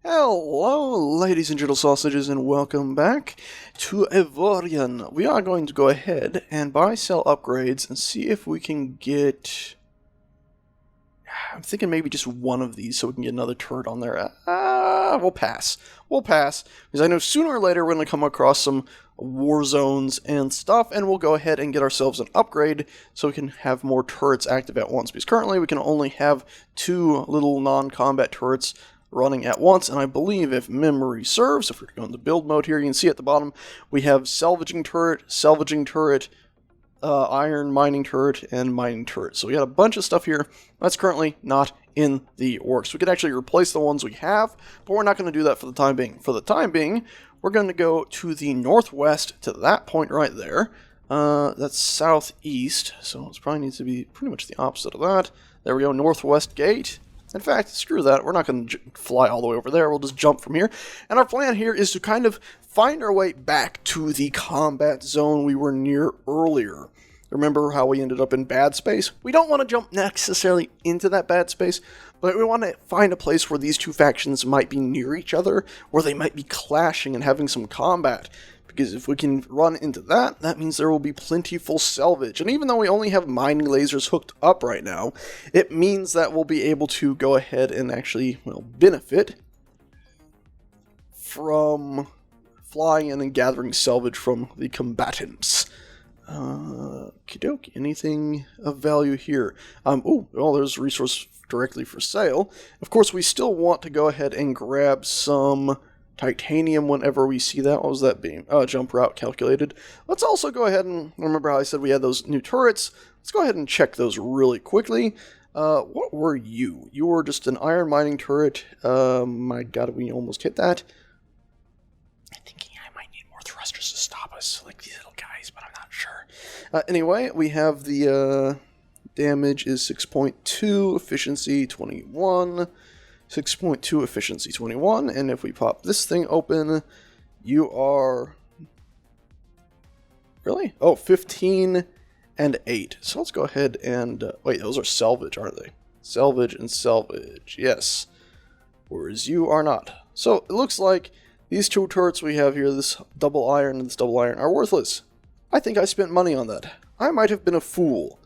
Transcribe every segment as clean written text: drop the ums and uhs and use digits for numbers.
Hello, ladies and gentle sausages, and welcome back to Avorion. We are going to go ahead and buy, sell upgrades, and see if we can get... I'm thinking maybe just one of these so we can get another turret on there. We'll pass. We'll pass, because I know sooner or later we're going to come across some war zones and stuff, and we'll go ahead and get ourselves an upgrade so we can have more turrets active at once, because currently we can only have two little non-combat turrets running at once, and I believe if memory serves, if we're going to build mode here, you can see at the bottom we have salvaging turret, iron mining turret, and mining turret. So we got a bunch of stuff here that's currently not in the works. We could actually replace the ones we have, but we're not going to do that for the time being. For the time being, we're going to go to the northwest, to that point right there. That's southeast, so it probably needs to be pretty much the opposite of that. There we go, northwest gate. In fact, screw that, we're not going to fly all the way over there, we'll just jump from here. And our plan here is to kind of find our way back to the combat zone we were near earlier. Remember how we ended up in bad space? We don't want to jump necessarily into that bad space, but we want to find a place where these two factions might be near each other, where they might be clashing and having some combat. Because if we can run into that, that means there will be plentiful salvage. And even though we only have mining lasers hooked up right now, it means that we'll be able to go ahead and actually, benefit from flying in and gathering salvage from the combatants. Okey-doke, anything of value here? There's a resource directly for sale. Of course, we still want to go ahead and grab some titanium whenever we see that. What was that beam? Jump route calculated. Let's also go ahead and, remember how I said we had those new turrets? Let's go ahead and check those really quickly. What were you? You were just an iron mining turret. My god, we almost hit that. I'm thinking I might need more thrusters to stop us, like these little guys, but I'm not sure. Anyway, we have the damage is 6.2, efficiency 21. 6.2 efficiency 21, and if we pop this thing open, you are... Really? Oh, 15 and 8. So let's go ahead and... wait, those are salvage, aren't they? Salvage and salvage, yes. Whereas you are not. So it looks like these two turrets we have here, this double iron and this double iron, are worthless. I think I spent money on that. I might have been a fool.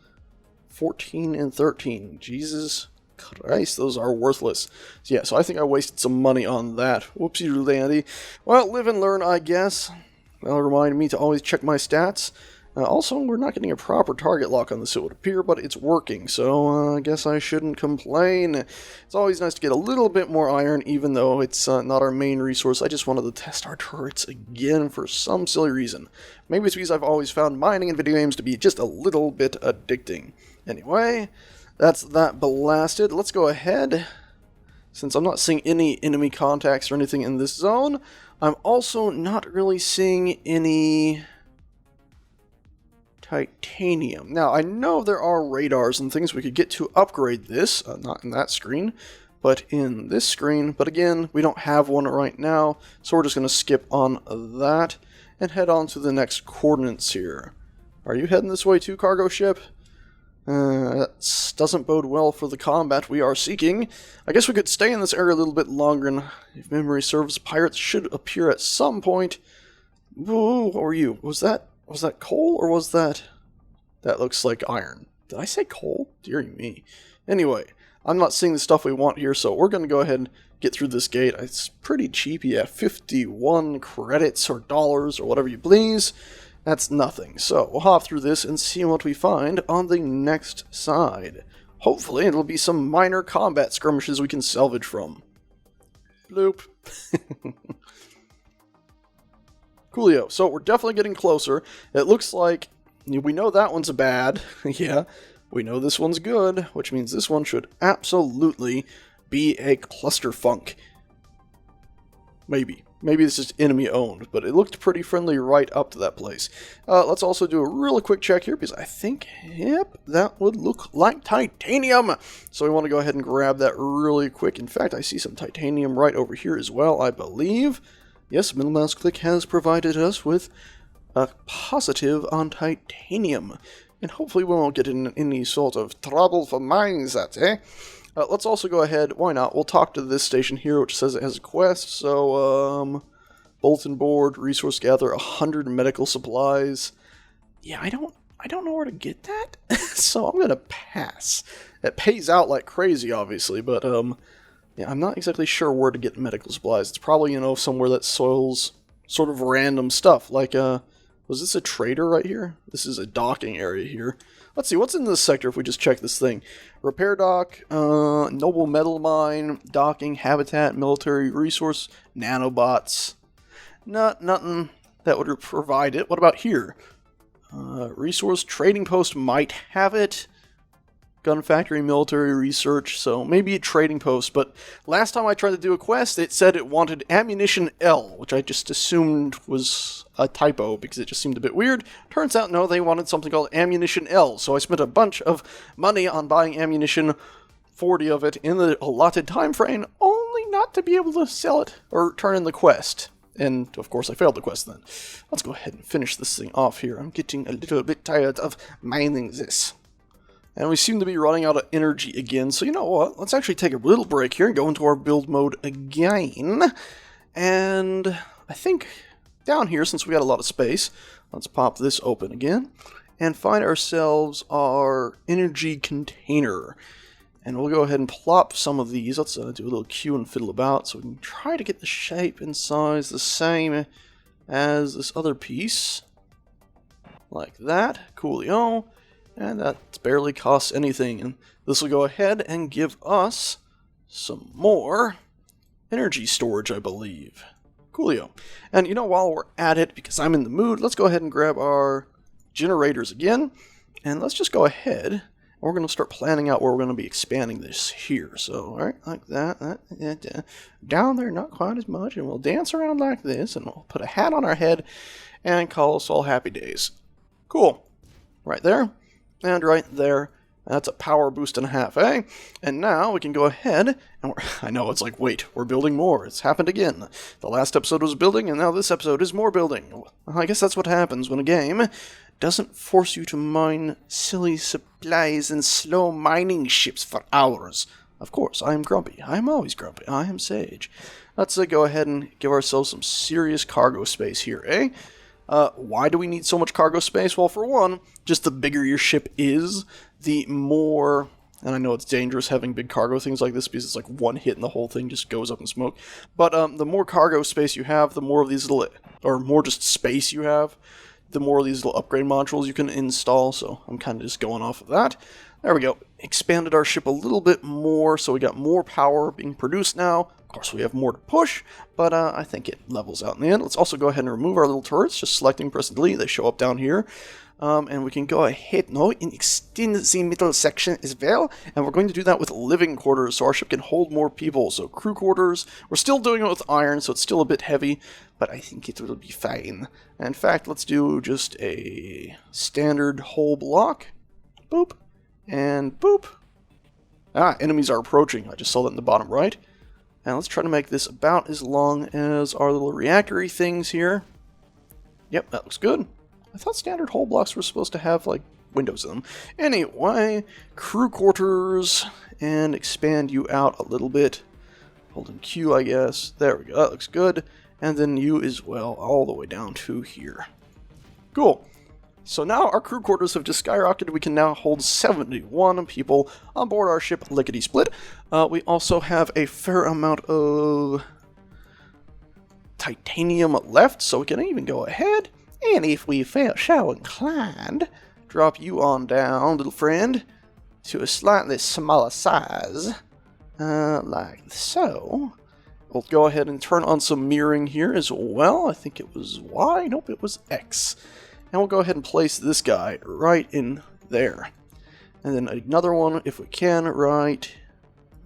14 and 13. Jesus Christ, those are worthless. Yeah, so I think I wasted some money on that. Whoopsie dandy. Well, live and learn, I guess. That'll remind me to always check my stats. Also, we're not getting a proper target lock on this, it would appear, but it's working, so I guess I shouldn't complain. It's always nice to get a little bit more iron, even though it's not our main resource. I just wanted to test our turrets again for some silly reason. Maybe it's because I've always found mining in video games to be just a little bit addicting. Anyway, that's that blasted. Let's go ahead. Since I'm not seeing any enemy contacts or anything in this zone, I'm also not really seeing any titanium. Now, I know there are radars and things we could get to upgrade this. Not in that screen, but in this screen. But again, we don't have one right now, so we're just going to skip on that and head on to the next coordinates here. Are you heading this way too, cargo ship? That doesn't bode well for the combat we are seeking. I guess we could stay in this area a little bit longer, and if memory serves, pirates should appear at some point. Ooh, what were you? Was that coal, or was that... That looks like iron. Did I say coal? Dear me. Anyway, I'm not seeing the stuff we want here, so we're going to go ahead and get through this gate. It's pretty cheap, yeah, 51 credits or dollars or whatever you please. That's nothing. So we'll hop through this and see what we find on the next side. Hopefully it'll be some minor combat skirmishes we can salvage from. Bloop. Coolio. So we're definitely getting closer. It looks like we know that one's bad. Yeah. We know this one's good, which means this one should absolutely be a clusterfunk. Maybe. Maybe this is enemy-owned, but it looked pretty friendly right up to that place. Let's also do a really quick check here, because I think, yep, that would look like titanium. So we want to go ahead and grab that really quick. In fact, I see some titanium right over here as well, I believe. Yes, middle mouse click has provided us with a positive on titanium. And hopefully we won't get in any sort of trouble for mining that, eh? Let's also go ahead, why not, we'll talk to this station here, which says it has a quest, so, bulletin board, resource gather, 100 medical supplies. Yeah, I don't know where to get that, so I'm gonna pass. It pays out like crazy, obviously, but, yeah, I'm not exactly sure where to get medical supplies. It's probably, somewhere that sells sort of random stuff, like, was this a trader right here? This is a docking area here. Let's see, what's in this sector if we just check this thing? Repair dock, noble metal mine, docking, habitat, military resource, nanobots. Nothing that would provide it. What about here? Resource trading post might have it. Gun factory, military research, so maybe a trading post, but last time I tried to do a quest, it said it wanted ammunition L, which I just assumed was a typo because it just seemed a bit weird. Turns out, no, they wanted something called ammunition L, so I spent a bunch of money on buying ammunition, 40 of it, in the allotted time frame, only not to be able to sell it or turn in the quest. And, of course, I failed the quest then. Let's go ahead and finish this thing off here. I'm getting a little bit tired of mining this. And we seem to be running out of energy again, so you know what? Let's actually take a little break here and go into our build mode again. And I think down here, since we got a lot of space, let's pop this open again and find ourselves our energy container. And we'll go ahead and plop some of these. Let's do a little Q and fiddle about so we can try to get the shape and size the same as this other piece. Like that. Coolio. And that barely costs anything. And this will go ahead and give us some more energy storage, I believe. Coolio. And while we're at it, because I'm in the mood, let's go ahead and grab our generators again. And let's just go ahead. And we're going to start planning out where we're going to be expanding this here. So, alright, like that. Down there, not quite as much. And we'll dance around like this. And we'll put a hat on our head and call us all happy days. Cool. Right there. And right there, that's a power boost and a half, eh? And now we can go ahead, and I know, it's like, wait, we're building more. It's happened again. The last episode was building, and now this episode is more building. Well, I guess that's what happens when a game doesn't force you to mine silly supplies and slow mining ships for hours. Of course, I am grumpy. I am always grumpy. I am Sage. Let's go ahead and give ourselves some serious cargo space here, eh? Why do we need so much cargo space? Well, for one, just the bigger your ship is, the more, and I know it's dangerous having big cargo things like this because it's like one hit and the whole thing just goes up in smoke, but the more cargo space you have, the more of these little, or more just space you have, the more of these little upgrade modules you can install, so I'm kind of just going off of that. There we go. Expanded our ship a little bit more, so we got more power being produced now. Of course, we have more to push, but I think it levels out in the end. Let's also go ahead and remove our little turrets, just selecting, press delete. They show up down here. And we can go ahead now and extend the middle section as well. And we're going to do that with living quarters, so our ship can hold more people. So crew quarters, we're still doing it with iron, so it's still a bit heavy, but I think it will be fine. And in fact, let's do just a standard hull block. Boop. And boop. Ah, enemies are approaching. I just saw that in the bottom right. And let's try to make this about as long as our little reactory things here. Yep, that looks good. I thought standard hull blocks were supposed to have, like, windows in them. Anyway, crew quarters, and expand you out a little bit. Holding Q, I guess. There we go, that looks good. And then you as well, all the way down to here. Cool. So now our crew quarters have just skyrocketed. We can now hold 71 people on board our ship, lickety-split. We also have a fair amount of titanium left, so we can even go ahead, and if we feel so inclined, drop you on down, little friend, to a slightly smaller size, like so. We'll go ahead and turn on some mirroring here as well. I think it was Y. Nope, it was X. And we'll go ahead and place this guy right in there. And then another one, if we can, right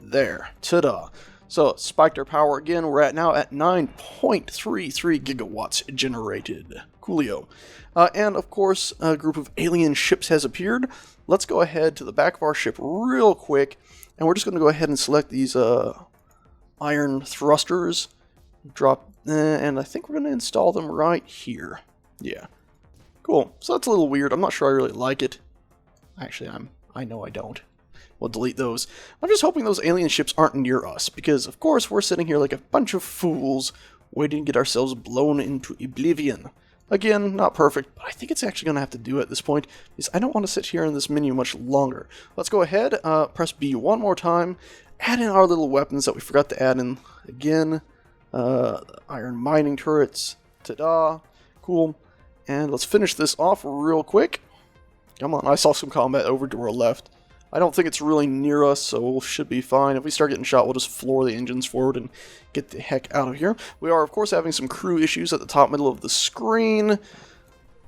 there. Ta-da. So, spiked our power again. We're now at 9.33 gigawatts generated. Coolio. And, of course, a group of alien ships has appeared. Let's go ahead to the back of our ship real quick. And we're just going to go ahead and select these iron thrusters. Drop, and I think we're going to install them right here. Yeah. Cool. So that's a little weird. I'm not sure I really like it. Actually, I know I don't. we'll delete those. I'm just hoping those alien ships aren't near us, because of course we're sitting here like a bunch of fools waiting to get ourselves blown into oblivion. Again, not perfect, but I think it's actually going to have to do at this point, because I don't want to sit here in this menu much longer. Let's go ahead, press B one more time, add in our little weapons that we forgot to add in again. Iron mining turrets, ta-da, cool. And let's finish this off real quick. Come on, I saw some combat over to our left. I don't think it's really near us, so we should be fine. If we start getting shot, we'll just floor the engines forward and get the heck out of here. We are, of course, having some crew issues at the top middle of the screen.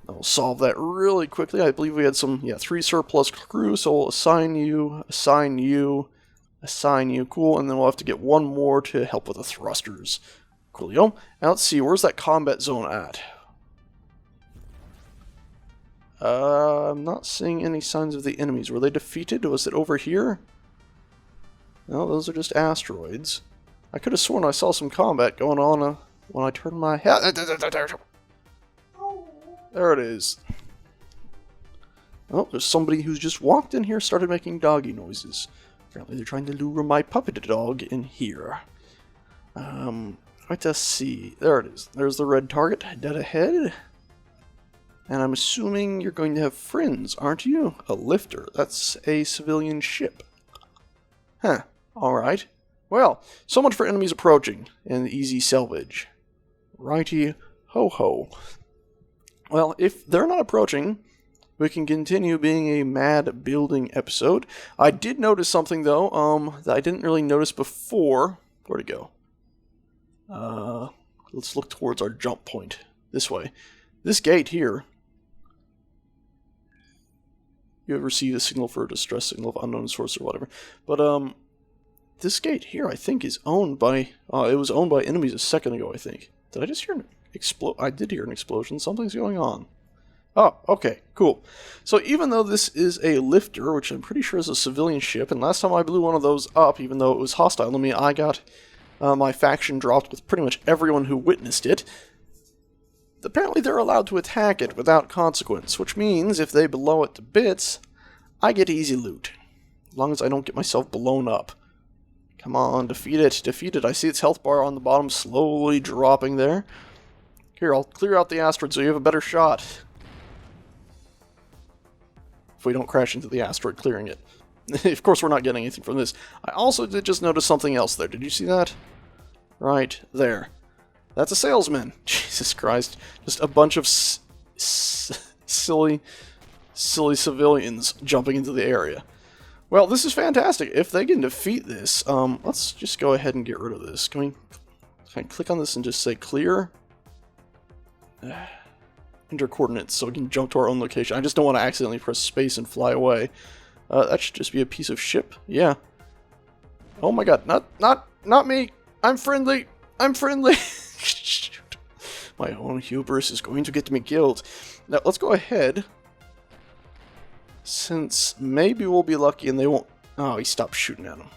I'll solve that really quickly. I believe we had some, 3 surplus crew, so we'll assign you, assign you, assign you. Cool, and then we'll have to get one more to help with the thrusters. Coolio. Now let's see, where's that combat zone at? I'm not seeing any signs of the enemies. Were they defeated? Was it over here? No, those are just asteroids. I could have sworn I saw some combat going on when I turned my head. There it is. Oh, there's somebody who's just walked in here, started making doggy noises. Apparently they're trying to lure my puppet dog in here. Let's see. There it is. There's the red target, dead ahead. And I'm assuming you're going to have friends, aren't you? A lifter. That's a civilian ship. Huh. Alright. Well, so much for enemies approaching and easy salvage. Righty ho ho. Well, if they're not approaching, we can continue being a mad building episode. I did notice something, though, that I didn't really notice before. Where'd it go? Let's look towards our jump point. This way. This gate here. You have received a signal for a distress signal of unknown source or whatever. But, this gate here, I think, is owned by... it was owned by enemies a second ago, I think. Did I just hear an explode? I did hear an explosion. Something's going on. Oh, okay, cool. So even though this is a lifter, which I'm pretty sure is a civilian ship, and last time I blew one of those up, even though it was hostile to me, I got my faction dropped with pretty much everyone who witnessed it. Apparently they're allowed to attack it without consequence, which means if they blow it to bits, I get easy loot. As long as I don't get myself blown up. Come on, defeat it, defeat it. I see its health bar on the bottom slowly dropping there. Here, I'll clear out the asteroid so you have a better shot. If we don't crash into the asteroid clearing it. Of course we're not getting anything from this. I also did just notice something else there. Did you see that? Right there. That's a salesman. Jesus Christ. Just a bunch of silly civilians jumping into the area. Well, this is fantastic. If they can defeat this, let's just go ahead and get rid of this. Can I click on this and just say clear? Enter coordinates so we can jump to our own location. I just don't want to accidentally press space and fly away. That should just be a piece of ship. Yeah. Oh my god. Not me. I'm friendly. I'm friendly. My own hubris is going to get me killed. Now, let's go ahead. Since maybe we'll be lucky and they won't... Oh, he stopped shooting at him.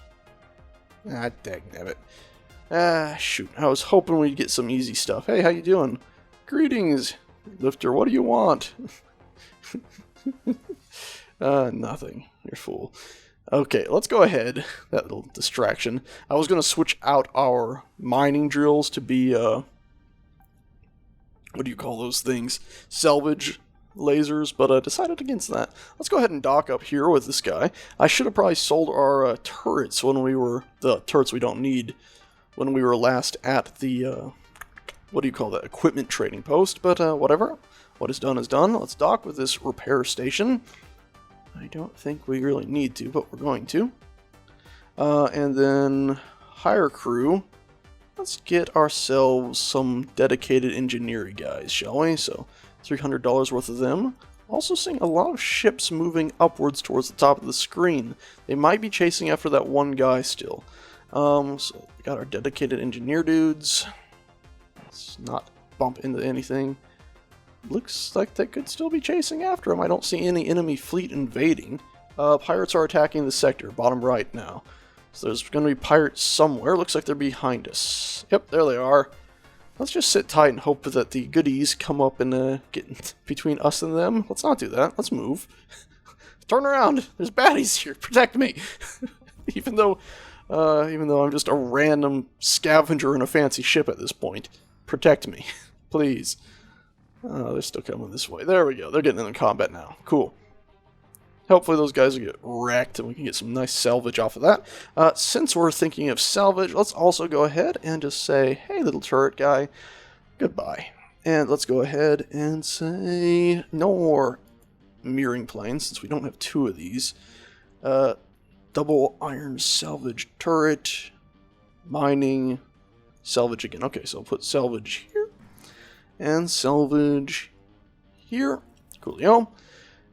Ah, dagnabbit. Ah, shoot. I was hoping we'd get some easy stuff. Hey, how you doing? Greetings, Lifter. What do you want? Nothing. You're a fool. Okay, let's go ahead. That little distraction. I was going to switch out our mining drills to be, what do you call those things? Salvage lasers, but decided against that. Let's go ahead and dock up here with this guy. I should have probably sold our turrets when we were... The turrets we don't need when we were last at the, what do you call that? Equipment trading post, but whatever. What is done is done. Let's dock with this repair station. I don't think we really need to, but we're going to. And then hire crew. Let's get ourselves some dedicated engineering guys, shall we? So $300 worth of them. Also seeing a lot of ships moving upwards towards the top of the screen. They might be chasing after that one guy still. So we got our dedicated engineer dudes. Let's not bump into anything. Looks like they could still be chasing after him. I don't see any enemy fleet invading. Pirates are attacking the sector, bottom right now. So there's going to be pirates somewhere. Looks like they're behind us. Yep, there they are. Let's just sit tight and hope that the goodies come up and get between us and them. Let's not do that. Let's move. Turn around! There's baddies here! Protect me! even though I'm just a random scavenger in a fancy ship at this point. Protect me. Please. Oh, they're still coming this way. There we go. They're getting into combat now. Cool. Hopefully those guys will get wrecked and we can get some nice salvage off of that. Since we're thinking of salvage, let's also go ahead and just say, hey, little turret guy, goodbye. And let's go ahead and say no more mirroring planes, since we don't have 2 of these. Double iron salvage turret, mining, salvage again. Okay, so I'll put salvage here, and salvage here. Coolio.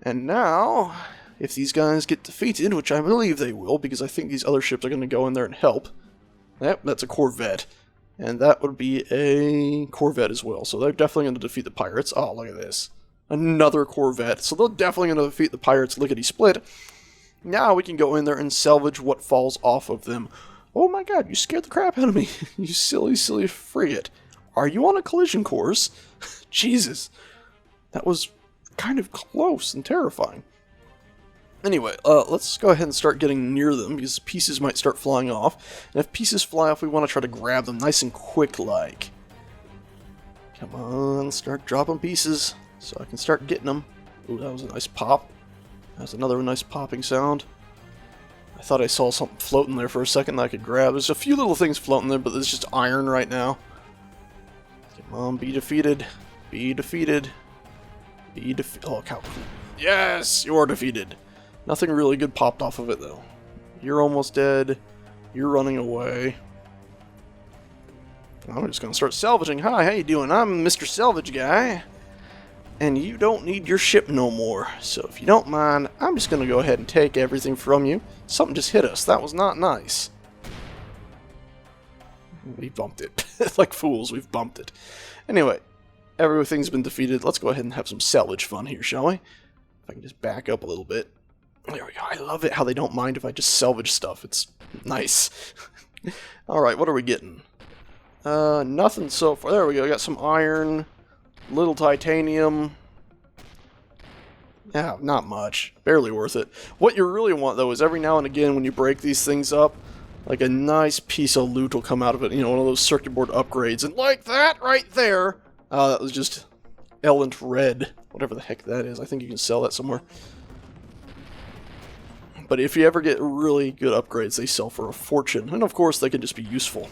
And now, if these guys get defeated, which I believe they will, because I think these other ships are going to go in there and help. Yep, that's a corvette. And that would be a corvette as well. So they're definitely going to defeat the pirates. Oh, look at this. Another corvette. So they're definitely going to defeat the pirates lickety-split. Now we can go in there and salvage what falls off of them. Oh my god, you scared the crap out of me. You silly, silly frigate. Are you on a collision course? Jesus. That was kind of close and terrifying. Anyway, let's go ahead and start getting near them, because pieces might start flying off. And if pieces fly off, we want to try to grab them nice and quick-like. Come on, start dropping pieces, so I can start getting them. Ooh, that was a nice pop. That was another nice popping sound. I thought I saw something floating there for a second that I could grab. There's a few little things floating there, but there's just iron right now. Come on, be defeated. Be defeated. Be defeated. Oh, cow. Yes, you're defeated. Nothing really good popped off of it, though. You're almost dead. You're running away. I'm just going to start salvaging. Hi, how you doing? I'm Mr. Salvage Guy. And you don't need your ship no more. So if you don't mind, I'm just going to go ahead and take everything from you. Something just hit us. That was not nice. We bumped it. Like fools, we've bumped it. Anyway, everything's been defeated. Let's go ahead and have some salvage fun here, shall we? If I can just back up a little bit. There we go. I love it how they don't mind if I just salvage stuff. It's nice. Alright, what are we getting? Nothing so far. There we go. I got some iron, little titanium. Yeah, not much. Barely worth it. What you really want, though, is every now and again when you break these things up, like a nice piece of loot will come out of it. You know, one of those circuit board upgrades. And like that right there, that was just Elent Red. Whatever the heck that is. I think you can sell that somewhere. But if you ever get really good upgrades, they sell for a fortune. And of course, they can just be useful.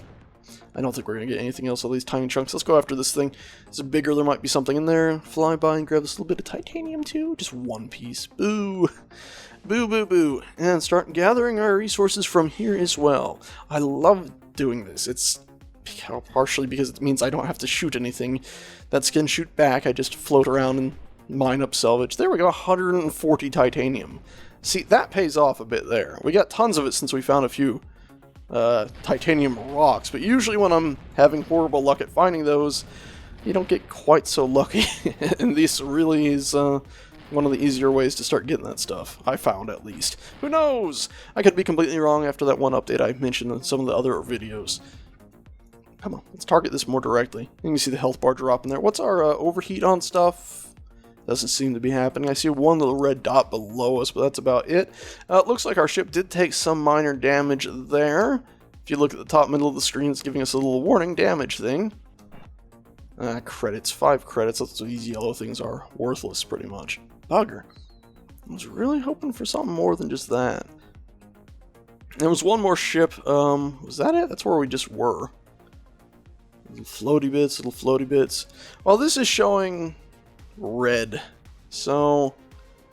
I don't think we're going to get anything else of these tiny chunks. Let's go after this thing. It's bigger, there might be something in there. Fly by and grab this little bit of titanium too. Just one piece. Boo! Boo, boo, boo. And start gathering our resources from here as well. I love doing this. It's partially because it means I don't have to shoot anything that can shoot back. I just float around and mine up salvage. There we go, 140 titanium. See, that pays off a bit there. We got tons of it since we found a few titanium rocks, but usually when I'm having horrible luck at finding those, you don't get quite so lucky. And this really is one of the easier ways to start getting that stuff, I found at least. Who knows? I could be completely wrong after that one update I mentioned in some of the other videos. Come on, let's target this more directly. You can see the health bar drop in there. What's our overheat on stuff? Doesn't seem to be happening. I see one little red dot below us, but that's about it. It looks like our ship did take some minor damage there. If you look at the top middle of the screen, it's giving us a little warning damage thing. Credits. 5 credits. That's what these yellow things are. Worthless, pretty much. Bugger. I was really hoping for something more than just that. There was one more ship. Was that it? That's where we just were. Little floaty bits, little floaty bits. Well, this is showing red, so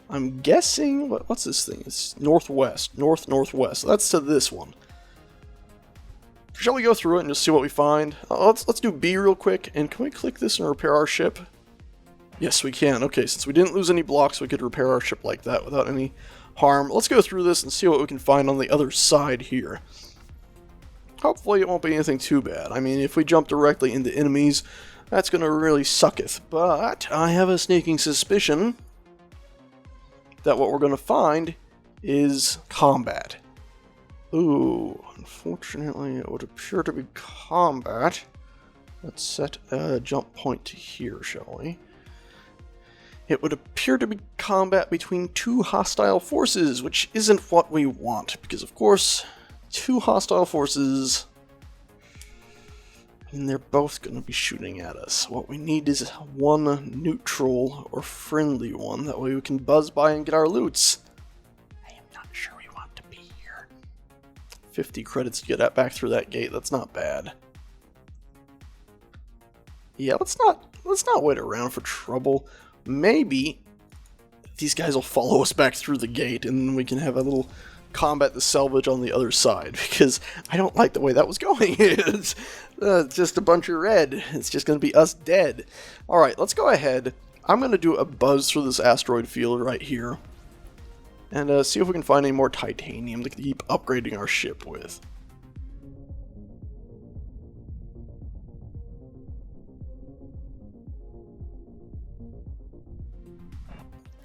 I'm guessing what's this thing? It's northwest, northwest. That's to this one. Shall we go through it and just see what we find? Let's do B real quick. And can we click this and repair our ship? Yes, we can. Okay, since we didn't lose any blocks, we could repair our ship like that without any harm. Let's go through this and see what we can find on the other side here. Hopefully it won't be anything too bad. I mean, if we jump directly into enemies, that's going to really sucketh. But I have a sneaking suspicion that what we're going to find is combat. Ooh, unfortunately it would appear to be combat. Let's set a jump point to here, shall we? it would appear to be combat between two hostile forces, which isn't what we want, because of course, two hostile forces, and they're both going to be shooting at us. What we need is one neutral or friendly one, that way we can buzz by and get our loots. I am not sure we want to be here. 50 credits to get that back through that gate, that's not bad. Yeah, let's not wait around for trouble. Maybe these guys will follow us back through the gate and we can have a little combat the salvage on the other side, because I don't like the way that was going. It's just a bunch of red. It's just going to be us dead. Alright, let's go ahead. I'm going to do a buzz through this asteroid field right here and see if we can find any more titanium to keep upgrading our ship with.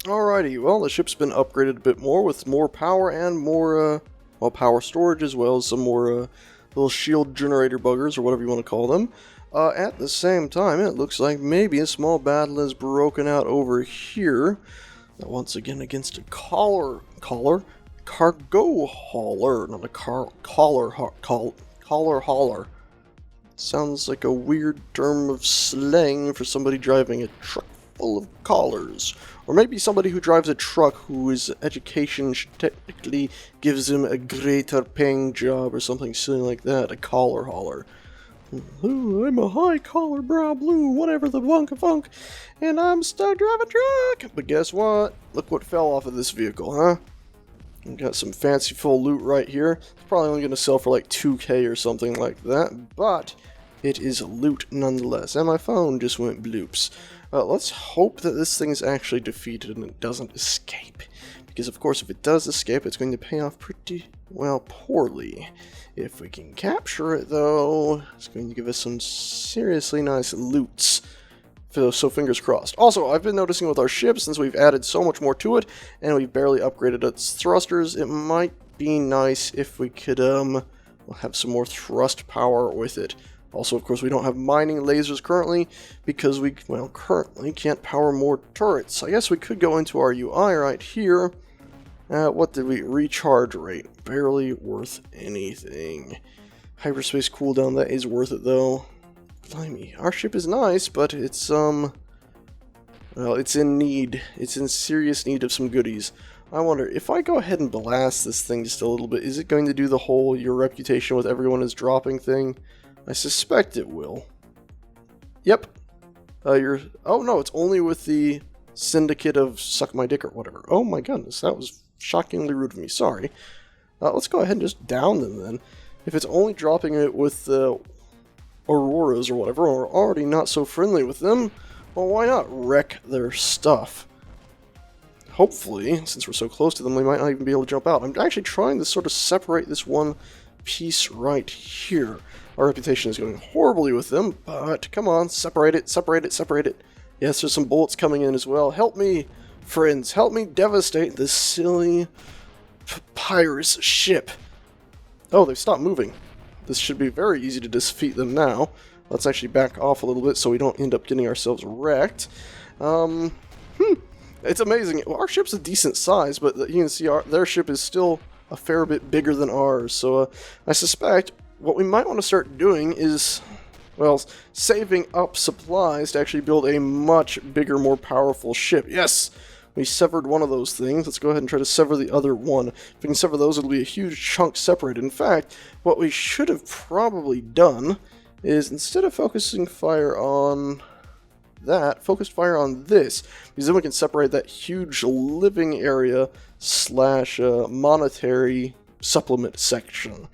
Alrighty, well, the ship's been upgraded a bit more with more power and more, well, power storage, as well as some more little shield generator buggers, or whatever you want to call them. At the same time, it looks like maybe a small battle has broken out over here. Once again against a cargo hauler, not a collar hauler. Sounds like a weird term of slang for somebody driving a truck full of collars. Or maybe somebody who drives a truck whose education technically gives him a greater paying job or something silly like that, a collar hauler. Oh, I'm a high collar brow blue, whatever the funk, and I'm stuck driving a truck. But guess what? Look what fell off of this vehicle, huh? We got some fancy full loot right here. It's probably only going to sell for like 2k or something like that, but it is loot nonetheless. And my phone just went bloops. Let's hope that this thing is actually defeated and it doesn't escape. Because of course if it does escape, it's going to pay off pretty, well, poorly. If we can capture it though, it's going to give us some seriously nice loots. So fingers crossed. Also, I've been noticing with our ship, since we've added so much more to it, and we've barely upgraded its thrusters, it might be nice if we could have some more thrust power with it. Also, of course, we don't have mining lasers currently, because we, well, currently can't power more turrets. I guess we could go into our UI right here. What did we? Recharge rate. Barely worth anything. Hyperspace cooldown, that is worth it, though. Blimey, our ship is nice, but it's, well, it's in need. It's in serious need of some goodies. I wonder, if I go ahead and blast this thing just a little bit, is it going to do the whole your reputation with everyone is dropping thing? I suspect it will. Yep. Oh no, it's only with the syndicate of suck my dick or whatever. Oh my goodness, that was shockingly rude of me, sorry. Let's go ahead and just down them then. If it's only dropping it with the Auroras or whatever, or we're already not so friendly with them, well, why not wreck their stuff? Hopefully, since we're so close to them, we might not even be able to jump out. I'm actually trying to sort of separate this one piece right here. Our reputation is going horribly with them, but come on, separate it, separate it, separate it. Yes, there's some bullets coming in as well. Help me, friends, help me devastate this silly papyrus ship. Oh, they've stopped moving. This should be very easy to defeat them now. Let's actually back off a little bit so we don't end up getting ourselves wrecked. It's amazing. Well, our ship's a decent size, but you can see their ship is still a fair bit bigger than ours. So I suspect what we might want to start doing is, well, saving up supplies to actually build a much bigger, more powerful ship. Yes! We severed one of those things. Let's go ahead and try to sever the other one. If we can sever those, it'll be a huge chunk separated. In fact, what we should have probably done is, instead of focusing fire on that, focus fire on this, because then we can separate that huge living area slash monetary supplement section.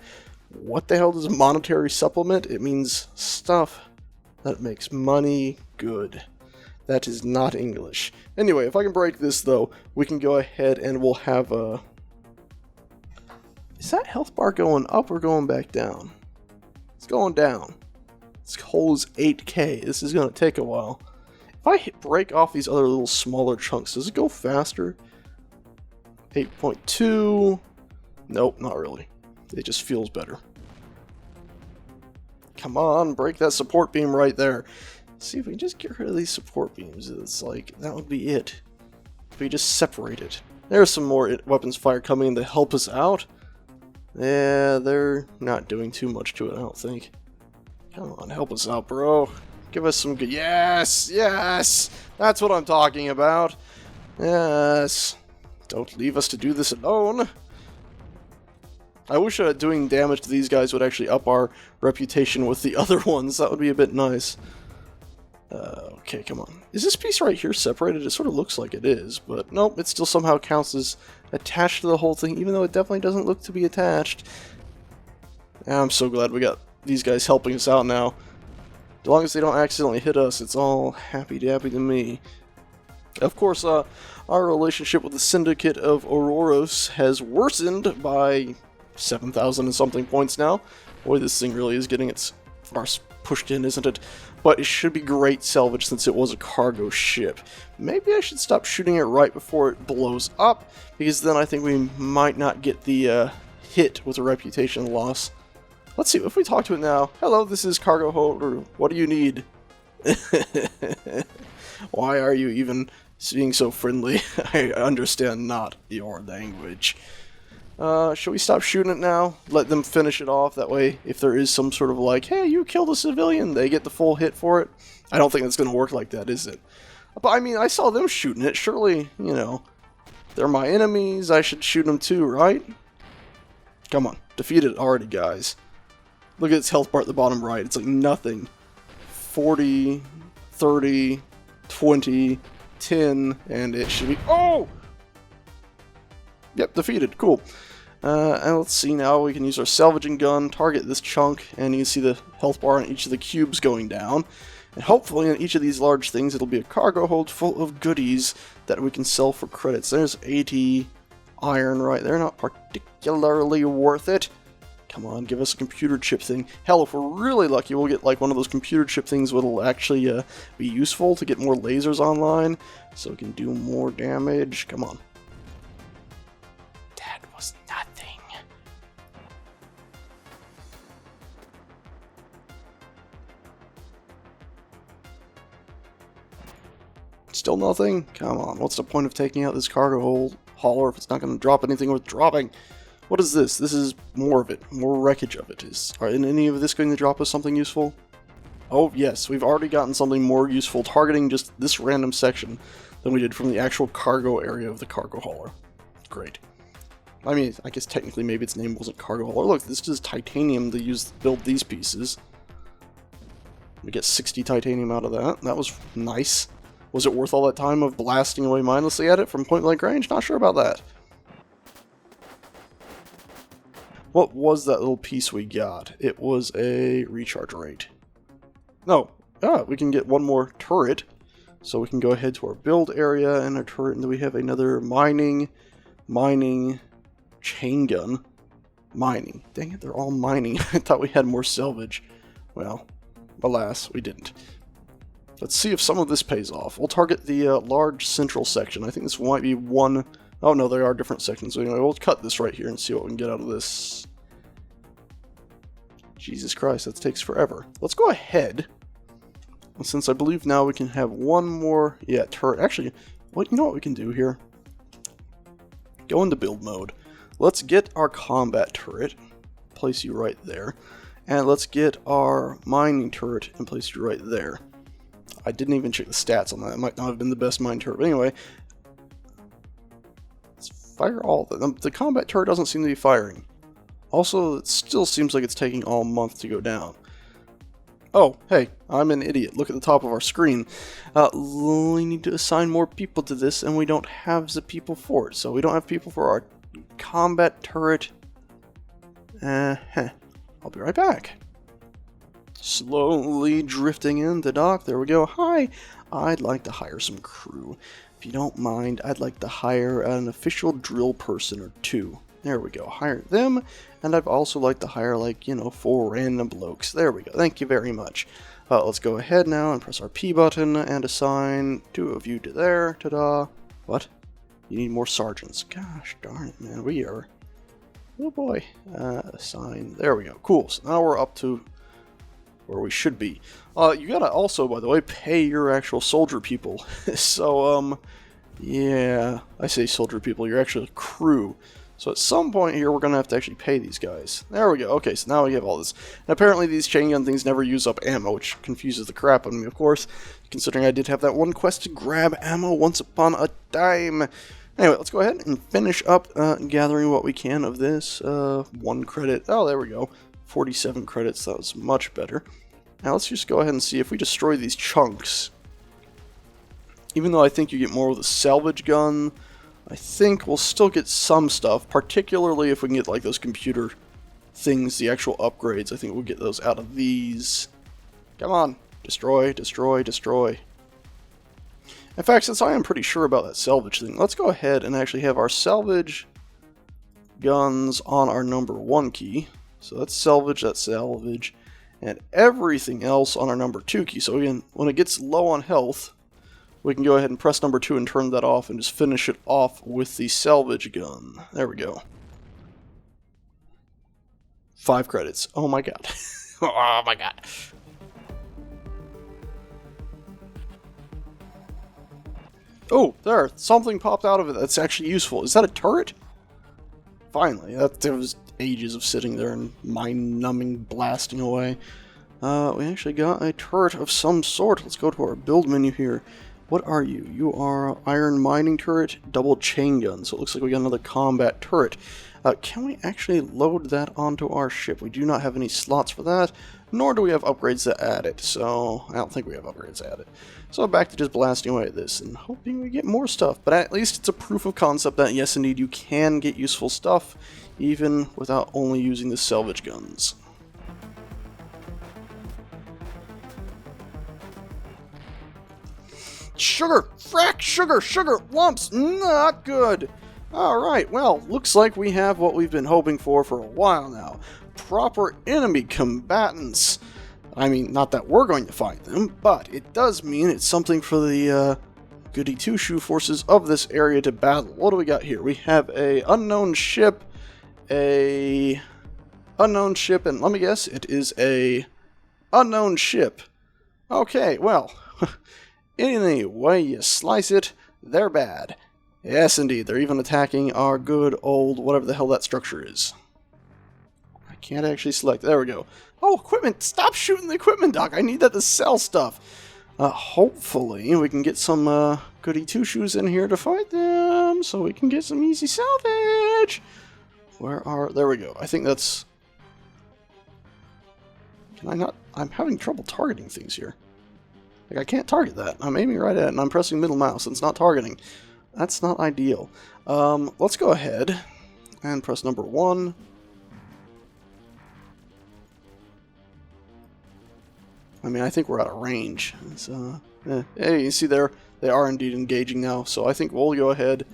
What the hell does a monetary supplement? It means stuff that makes money good. That is not English. Anyway, if I can break this, though, we can go ahead and we'll have a... Is that health bar going up or going back down? It's going down. This hole is 8k. This is going to take a while. If I break off these other little smaller chunks, does it go faster? 8.2... Nope, not really. It just feels better. Come on, break that support beam right there. See if we can just get rid of these support beams. It's like, that would be it. If we just separate it. There's some more weapons fire coming in to help us out. Yeah, they're not doing too much to it, I don't think. Come on, help us out, bro. Give us some good... Yes! Yes! That's what I'm talking about. Yes. Don't leave us to do this alone. I wish doing damage to these guys would actually up our reputation with the other ones. That would be a bit nice. Okay, come on. Is this piece right here separated? It sort of looks like it is, but nope, it still somehow counts as attached to the whole thing, even though it definitely doesn't look to be attached. I'm so glad we got these guys helping us out now. As long as they don't accidentally hit us, it's all happy-dappy to me. Of course, our relationship with the Syndicate of Ouroros has worsened by 7,000 and something points now. Boy, this thing really is getting its arse pushed in, isn't it? But it should be great salvage since it was a cargo ship. Maybe I should stop shooting it right before it blows up, because then I think we might not get the hit with a reputation loss. Let's see, if we talk to it now. Hello, this is cargo holder. What do you need? Why are you even being so friendly? I understand not your language. Should we stop shooting it now? Let them finish it off. That way, if there is some sort of like, hey, you killed a civilian, they get the full hit for it. I don't think that's going to work like that, is it? But I mean, I saw them shooting it. Surely, you know, they're my enemies. I should shoot them too, right? Come on. Defeat it already, guys. Look at its health bar at the bottom right. It's like nothing. 40, 30, 20, 10, and it should be... Oh! Yep, defeated. Cool. And let's see now. We can use our salvaging gun, target this chunk, and you can see the health bar on each of the cubes going down. And hopefully in each of these large things it'll be a cargo hold full of goodies that we can sell for credits. There's 80 iron right there. Not particularly worth it. Come on, give us a computer chip thing. Hell, if we're really lucky, we'll get like one of those computer chip things that'll actually be useful to get more lasers online, so we can do more damage. Come on. That was nothing. Still nothing? Come on, what's the point of taking out this cargo hauler if it's not going to drop anything worth dropping? What is this? This is more of it. More wreckage of it. Is any of this going to drop us something useful? Oh, yes. We've already gotten something more useful targeting just this random section than we did from the actual cargo area of the cargo hauler. Great. I mean, I guess technically maybe its name wasn't cargo hauler. Look, this is titanium to use to build these pieces. We get 60 titanium out of that. That was nice. Was it worth all that time of blasting away mindlessly at it from point blank range? Not sure about that. What was that little piece we got? It was a recharge rate. No. We can get one more turret. So we can go ahead to our build area and our turret, and then we have another mining, chain gun, mining. Dang it, they're all mining. I thought we had more salvage. Well, alas, we didn't. Let's see if some of this pays off. We'll target the large central section. I think this might be one... Oh no, there are different sections. So anyway, we'll cut this right here and see what we can get out of this. Jesus Christ, that takes forever. Let's go ahead. And since I believe now we can have one more... Yeah, turret. Actually, you know what we can do here? Go into build mode. Let's get our combat turret. Place you right there. And let's get our mining turret and place you right there. I didn't even check the stats on that. It might not have been the best mine turret. But anyway... Fire all. The combat turret doesn't seem to be firing. Also, it still seems like it's taking all month to go down. Oh, hey, I'm an idiot. Look at the top of our screen. We need to assign more people to this, and we don't have the people for it. So we don't have people for our combat turret. I'll be right back. Slowly drifting into dock. There we go. Hi, I'd like to hire some crew. If you don't mind, I'd like to hire an official drill person or two. There we go. Hire them. And I'd also like to hire, like, 4 random blokes. There we go. Thank you very much. Let's go ahead now and press our P button and assign 2 of you to there. Ta-da. What? You need more sergeants. Gosh darn it, man. We are... Oh boy. Assign. There we go. Cool. So now we're up to where we should be. You gotta also, by the way, pay your actual soldier people. So, yeah, I say soldier people, your actual crew. So at some point here, we're gonna have to actually pay these guys. There we go. Okay, so now we have all this. And apparently these chain gun things never use up ammo, which confuses the crap out of me, of course, considering I did have that one quest to grab ammo once upon a time. Anyway, let's go ahead and finish up gathering what we can of this. 1 credit. Oh, there we go. 47 credits. That was much better. Now let's just go ahead and see if we destroy these chunks. Even though I think you get more with a salvage gun, I think we'll still get some stuff, particularly if we can get like those computer things, the actual upgrades. I think we'll get those out of these. Come on. Destroy, destroy, destroy. In fact, since I am pretty sure about that salvage thing, let's go ahead and actually have our salvage guns on our number 1 key. So that's salvage, and everything else on our number 2 key. So again, when it gets low on health, we can go ahead and press number 2 and turn that off and just finish it off with the salvage gun. There we go. 5 credits. Oh my god. Oh my god. Oh, there. Something popped out of it that's actually useful. Is that a turret? Finally. That was ages of sitting there and mind-numbing blasting away. We actually got a turret of some sort. Let's go to our build menu here. What are you? You are iron mining turret, double chain gun. So it looks like we got another combat turret. Can we actually load that onto our ship? We do not have any slots for that, nor do we have upgrades that add it. So I don't think we have upgrades that add it. So back to just blasting away at this and hoping we get more stuff. But at least it's a proof of concept that yes, indeed, you can get useful stuff even without only using the salvage guns. Sugar! Frack! Sugar! Sugar! Lumps! Not good! Alright, well, looks like we have what we've been hoping for a while now. Proper enemy combatants. I mean, not that we're going to find them, but it does mean it's something for the goody two-shoe forces of this area to battle. What do we got here? We have a unknown ship, and let me guess, it is a unknown ship. Okay, well... Any way you slice it, they're bad. Yes, indeed, they're even attacking our good old whatever the hell that structure is. I can't actually select. There we go. Oh, equipment! Stop shooting the equipment, Doc! I need that to sell stuff. Hopefully, we can get some goody two-shoes in here to fight them, so we can get some easy salvage. There we go. I think that's... Can I not... I'm having trouble targeting things here. Like, I can't target that. I'm aiming right at it, and I'm pressing middle mouse, and it's not targeting. That's not ideal. Let's go ahead and press number 1. I mean, I think we're out of range. Hey, you see there, they are indeed engaging now, so I think we'll go ahead,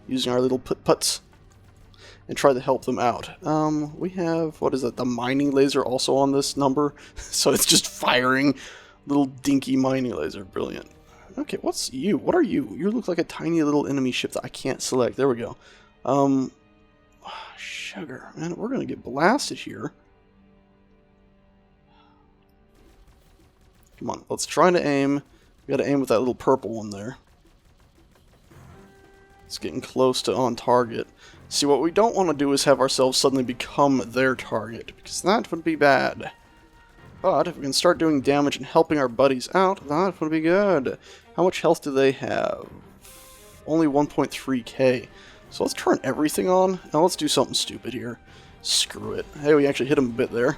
using our little put-puts, and try to help them out. We have, what is it, the mining laser also on this number? So it's just firing... Little dinky mining laser. Brilliant. Okay, what's you? What are you? You look like a tiny little enemy ship that I can't select. There we go. Sugar. Man, we're going to get blasted here. Come on, let's try to aim. We got to aim with that little purple one there. It's getting close to on target. See, what we don't want to do is have ourselves suddenly become their target, because that would be bad. But if we can start doing damage and helping our buddies out, that would be good. How much health do they have? Only 1.3k. So let's turn everything on. Now let's do something stupid here. Screw it. Hey, we actually hit him a bit there.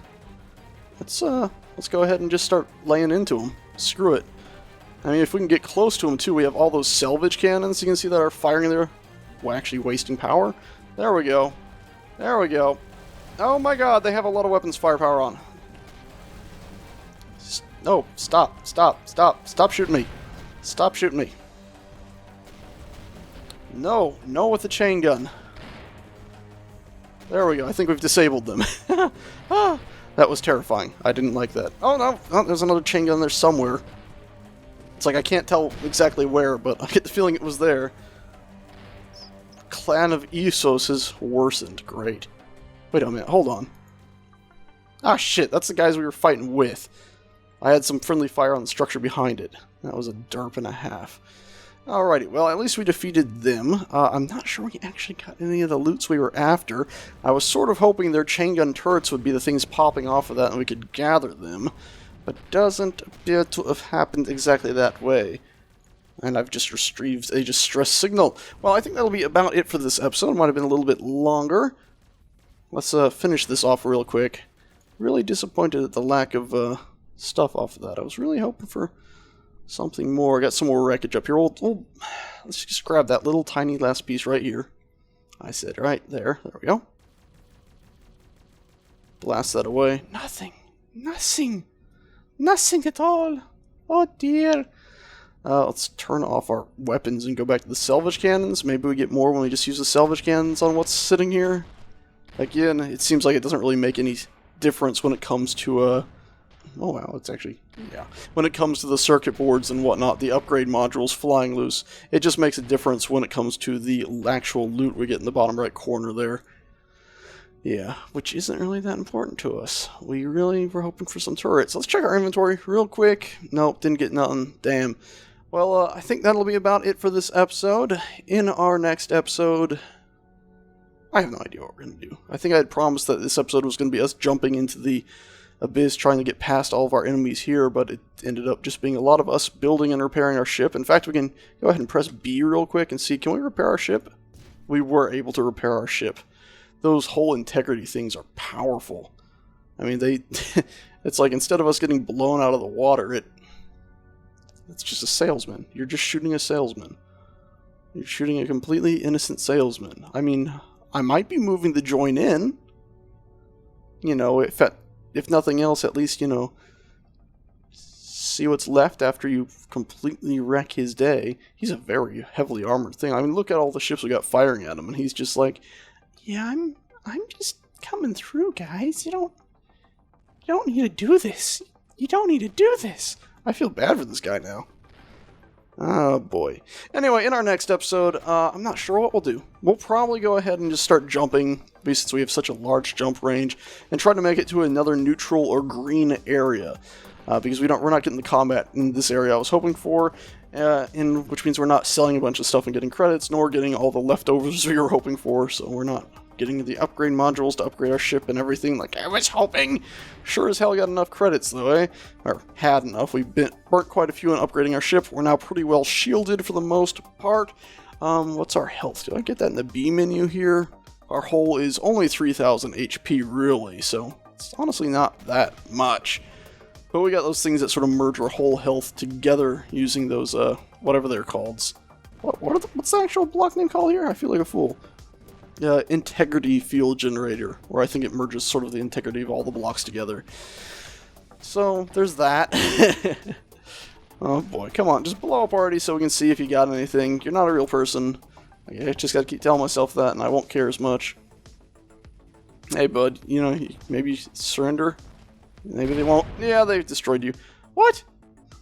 Let's go ahead and just start laying into him. Screw it. I mean, if we can get close to him too, we have all those salvage cannons. You can see that are firing there. Well, actually wasting power. There we go. There we go. Oh my god, they have a lot of weapons firepower on. No, stop, stop, stop, stop shooting me. Stop shooting me. No, no with the chain gun. There we go, I think we've disabled them. Ah, that was terrifying. I didn't like that. Oh no, oh, there's another chain gun there somewhere. It's like I can't tell exactly where, but I get the feeling it was there. Clan of Essos has worsened. Great. Wait a minute, hold on. Ah shit, that's the guys we were fighting with. I had some friendly fire on the structure behind it. That was a derp and a half. Alrighty, well, at least we defeated them. I'm not sure we actually got any of the loots we were after. I was sort of hoping their chain gun turrets would be the things popping off of that and we could gather them. But doesn't appear to have happened exactly that way. And I've just retrieved a distress signal. Well, I think that'll be about it for this episode. It might have been a little bit longer. Let's finish this off real quick. Really disappointed at the lack of stuff off of that. I was really hoping for something more. I got some more wreckage up here. Let's just grab that little tiny last piece right here. I said right there. There we go. Blast that away. Nothing. Nothing. Nothing at all. Oh dear. Let's turn off our weapons and go back to the salvage cannons. Maybe we get more when we just use the salvage cannons on what's sitting here. Again, it seems like it doesn't really make any difference when it comes to, oh wow, it's actually, yeah. When it comes to the circuit boards and whatnot, the upgrade modules flying loose, it just makes a difference when it comes to the actual loot we get in the bottom right corner there. Yeah, which isn't really that important to us. We really were hoping for some turrets. Let's check our inventory real quick. Nope, didn't get nothing. Damn. Well, I think that'll be about it for this episode. In our next episode, I have no idea what we're going to do. I think I had promised that this episode was going to be us jumping into the abyss, trying to get past all of our enemies here, but it ended up just being a lot of us building and repairing our ship. In fact, we can go ahead and press B real quick and see, can we repair our ship? We were able to repair our ship. Those whole integrity things are powerful. I mean, it's like instead of us getting blown out of the water, it's just a salesman. You're just shooting a salesman. You're shooting a completely innocent salesman. I mean, I might be moving the join in. You know, if nothing else, at least, you know, see what's left after you completely wreck his day. He's a very heavily armored thing. I mean, look at all the ships we got firing at him, and he's just like, yeah, I'm just coming through, guys. You don't need to do this. You don't need to do this. I feel bad for this guy now. Oh, boy. Anyway, in our next episode, I'm not sure what we'll do. We'll probably go ahead and just start jumping, since we have such a large jump range, and try to make it to another neutral or green area. Because we're not getting the combat in this area I was hoping for, which means we're not selling a bunch of stuff and getting credits, nor getting all the leftovers we were hoping for, so we're not getting the upgrade modules to upgrade our ship and everything like I was hoping. Sure as hell got enough credits though, eh? Or had enough. We burnt quite a few in upgrading our ship. We're now pretty well shielded for the most part. What's our health? Did I get that in the B menu here? Our hull is only 3,000 HP really, so it's honestly not that much. But we got those things that sort of merge our whole health together using those, whatever they're called. What's the actual block name called here? I feel like a fool. Integrity field generator, where I think it merges sort of the integrity of all the blocks together. So, there's that. Oh boy, come on, just blow up already so we can see if you got anything. You're not a real person. I just gotta keep telling myself that, and I won't care as much. Hey bud, you know, maybe surrender? Maybe they won't. Yeah, they've destroyed you. What?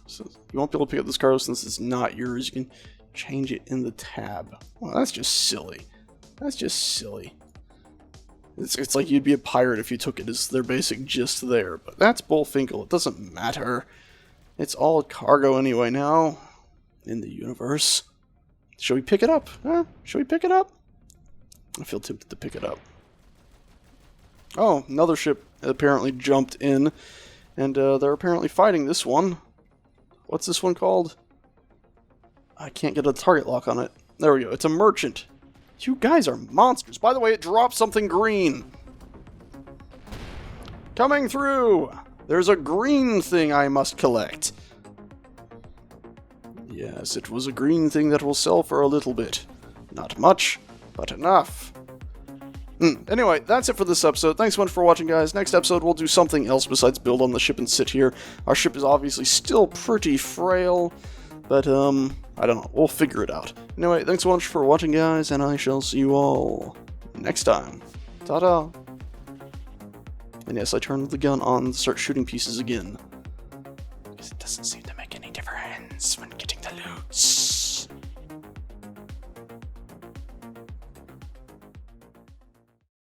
So you won't be able to pick up this cargo since it's not yours. You can change it in the tab. Well, that's just silly. That's just silly. It's like you'd be a pirate if you took it as their basic gist there. But that's bullfinkle. It doesn't matter. It's all cargo anyway now. In the universe. Should we pick it up? Huh? Should we pick it up? I feel tempted to pick it up. Oh, another ship apparently jumped in. And they're apparently fighting this one. What's this one called? I can't get a target lock on it. There we go. It's a merchant. You guys are monsters. By the way, it dropped something green. Coming through. There's a green thing I must collect. Yes, it was a green thing that will sell for a little bit. Not much, but enough. Anyway, that's it for this episode. Thanks so much for watching, guys. Next episode, we'll do something else besides build on the ship and sit here. Our ship is obviously still pretty frail, but, I don't know. We'll figure it out. Anyway, thanks so much for watching, guys, and I shall see you all next time. Ta-da! And yes, I turned the gun on and start shooting pieces again. Because it doesn't seem to make any difference when getting the loots.